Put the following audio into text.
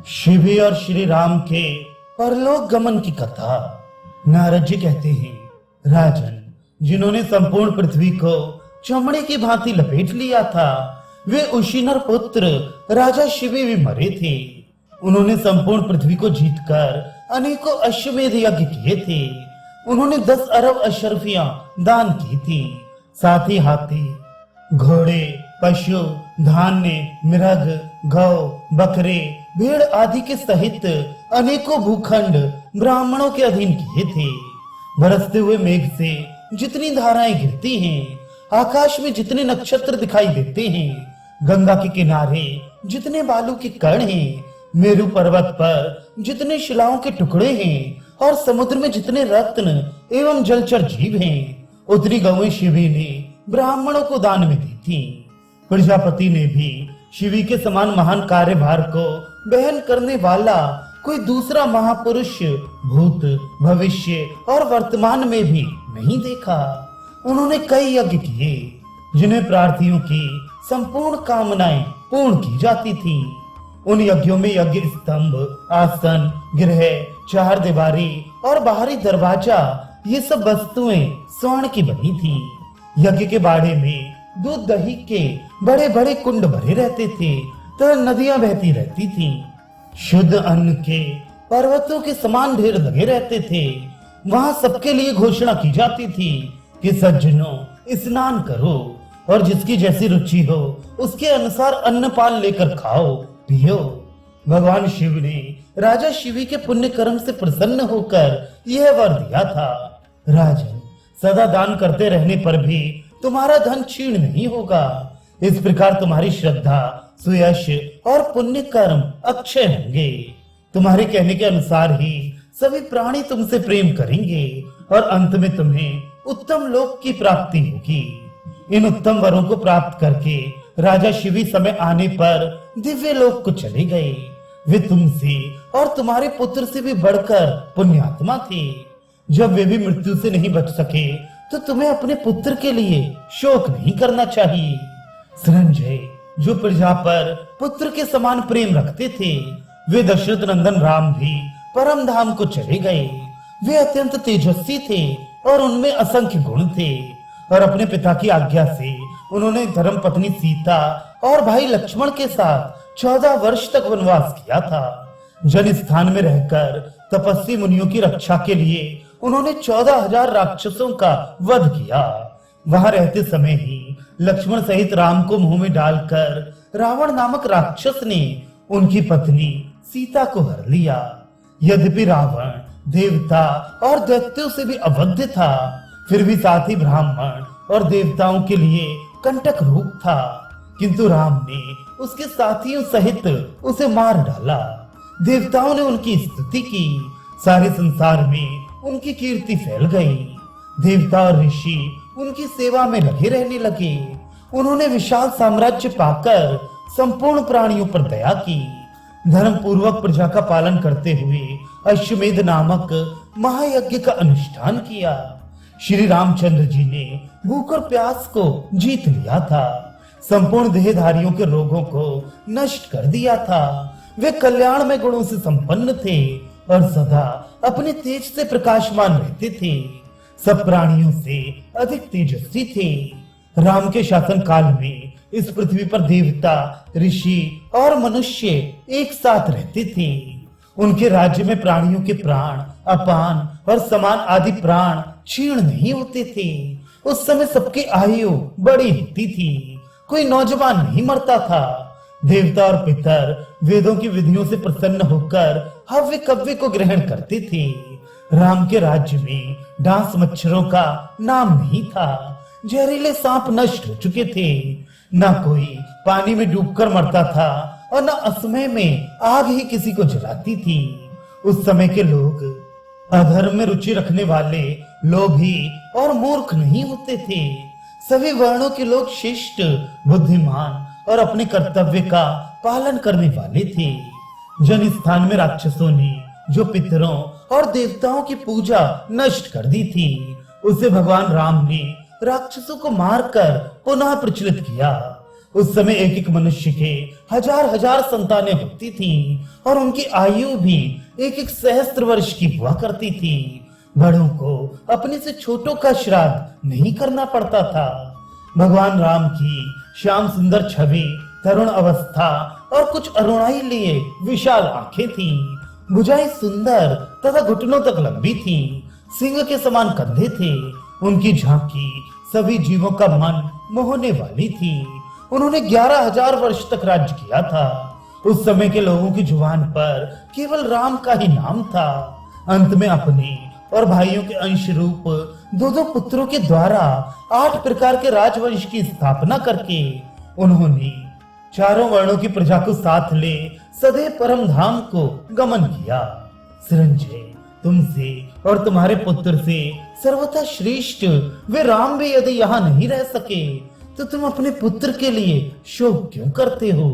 शिवी और श्री राम के परलोक गमन की कथा। नारद जी कहते हैं, राजन, जिन्होंने संपूर्ण पृथ्वी को चमड़े की भांति लपेट लिया था, वे उशीनर पुत्र राजा शिवी भी मरे थे। उन्होंने संपूर्ण पृथ्वी को जीतकर अनेकों अश्वमेध यज्ञ किए थे। उन्होंने 10 अरब अशर्फियां दान की थी। साथ ही हाथी, घोड़े, पशु, धान्य, मृग, गौ, बकरे, भेड़ आदि के सहित अनेकों भूखंड ब्राह्मणों के अधीन किए थे। बरसते हुए मेघ से जितनी धाराएं गिरती हैं, आकाश में जितने नक्षत्र दिखाई देते हैं, गंगा के किनारे जितने बालू के कण हैं, मेरु पर्वत पर जितने शिलाओं के टुकड़े हैं और समुद्र में जितने रत्न एवं जलचर जीव हैं, उतनी गौएं शिवी ने ब्राह्मणों को दान में दी थी। प्रजापति ने भी शिवी के समान महान कार्यभार को वहन करने वाला कोई दूसरा महापुरुष भूत, भविष्य और वर्तमान में भी नहीं देखा। उन्होंने कई यज्ञ किए जिन्हें प्रार्थियों की संपूर्ण कामनाएं पूर्ण की जाती थी। उन यज्ञों में यज्ञ स्तंभ, आसन, गृह, चार दीवारी और बाहरी दरवाजा, ये सब वस्तुएं स्वर्ण की बनी थी। यज्ञ के बाड़े में दूध दही के बड़े बड़े कुंड भरे रहते थे, तो नदियां बहती रहती थी। शुद्ध अन्न के पर्वतों के समान ढेर लगे रहते थे। वहां सबके लिए घोषणा की जाती थी कि सज्जनों, स्नान करो और जिसकी जैसी रुचि हो उसके अनुसार अन्नपान लेकर खाओ पियो। भगवान शिव ने राजा शिवी के पुण्य कर्म से प्रसन्न होकर यह वर दिया था, राजन, सदा दान करते रहने पर भी तुम्हारा धन क्षीण नहीं होगा। इस प्रकार तुम्हारी श्रद्धा, सुयश और पुण्य कर्म अक्षय होंगे। तुम्हारे कहने के अनुसार ही सभी प्राणी तुमसे प्रेम करेंगे और अंत में तुम्हें उत्तम लोक की प्राप्ति होगी। इन उत्तम वरों को प्राप्त करके राजा शिवी समय आने पर दिव्य लोक को चले गए। वे तुमसे और तुम्हारे पुत्र से भी बढ़कर पुण्यात्मा थे। जब वे भी मृत्यु से नहीं बच सके तो तुम्हें अपने पुत्र के लिए शोक नहीं करना चाहिए। संजय, जो प्रजा पर पुत्र के समान प्रेम रखते थे, वे दशरथ नंदन राम भी परम धाम को चले गए। वे अत्यंत तेजस्वी थे और उनमें असंख्य गुण थे और अपने पिता की आज्ञा से उन्होंने धर्म पत्नी सीता और भाई लक्ष्मण के साथ 14 वर्ष तक वनवास किया था। जन स्थान में रहकर तपस्वी मुनियों की रक्षा के लिए उन्होंने 14,000 राक्षसों का वध किया। वहां रहते समय ही लक्ष्मण सहित राम को मुंह में डालकर रावण नामक राक्षस ने उनकी पत्नी सीता को हर लिया। यद्यपि रावण देवता और दैत्यों से भी अवध्य था, फिर भी साथ ही ब्राह्मण और देवताओं के लिए कंटक रूप था। किंतु राम ने उसके साथियों सहित उसे मार डाला। देवताओं ने उनकी स्तुति की, सारे संसार में उनकी कीर्ति फैल गई। देवता और ऋषि उनकी सेवा में लगे रहने लगे। उन्होंने विशाल साम्राज्य पाकर संपूर्ण प्राणियों पर दया की। धर्म पूर्वक प्रजा का पालन करते हुए अश्वमेध नामक महायज्ञ का अनुष्ठान किया। श्री रामचंद्र जी ने भूख और प्यास को जीत लिया था, संपूर्ण देहधारियों के रोगों को नष्ट कर दिया था। वे कल्याण में गुणों से संपन्न थे और सदा अपने तेज से प्रकाशमान रहते थे। सब प्राणियों से अधिक तेजस्वी थे। राम के शासन काल में इस पृथ्वी पर देवता, ऋषि और मनुष्य एक साथ रहते थे। उनके राज्य में प्राणियों के प्राण, अपान और समान आदि प्राण क्षीण नहीं होते थे। उस समय सबकी आयु बड़ी होती थी, कोई नौजवान नहीं मरता था। देवता और पितर वेदों की विधियों से प्रसन्न होकर हव्य कव्य को ग्रहण करते थे। राम के राज्य में डांस मच्छरों का नाम नहीं था। जहरीले सांप नष्ट हो चुके थे। न कोई पानी में डूबकर मरता था और न असमय में आग ही किसी को जलाती थी। उस समय के लोग अधर्म में रुचि रखने वाले लोभी और मूर्ख नहीं होते थे। सभी वर्णों के लोग शिष्ट, बुद्धिमान और अपने कर्तव्य का पालन करने वाले थे। जन स्थान में राक्षसों ने जो पितरों और देवताओं की पूजा नष्ट कर दी थी, उसे भगवान राम ने राक्षसों को मारकर पुनः प्रचलित किया। उस समय एक एक मनुष्य के हजार हजार संतानें होती थीं और उनकी आयु भी एक एक सहस्त्र वर्ष की हुआ करती थी। बड़ों को अपने से छोटों का श्राद्ध नहीं करना पड़ता था। भगवान राम की श्याम सुंदर छवि, तरुण अवस्था और कुछ अरुणाई लिए विशाल आंखें थीं। भुजाएं सुंदर तथा घुटनों तक लंबी थीं। सिंह के समान कंधे थे। उनकी झांकी सभी जीवों का मन मोहने वाली थी। उन्होंने 11,000 वर्ष तक राज्य किया था। उस समय के लोगों की जुबान पर केवल राम का ही नाम था। अंत में अपने और भाइयों के अंश रूप दो दो पुत्रों के द्वारा 8 प्रकार के राजवंश की स्थापना करके उन्होंने चारों वर्णों की प्रजा को साथ ले सदैव परम धाम को गमन किया। संजय, तुमसे और तुम्हारे पुत्र से सर्वथा श्रेष्ठ वे राम भी यदि यहाँ नहीं रह सके तो तुम अपने पुत्र के लिए शोक क्यों करते हो?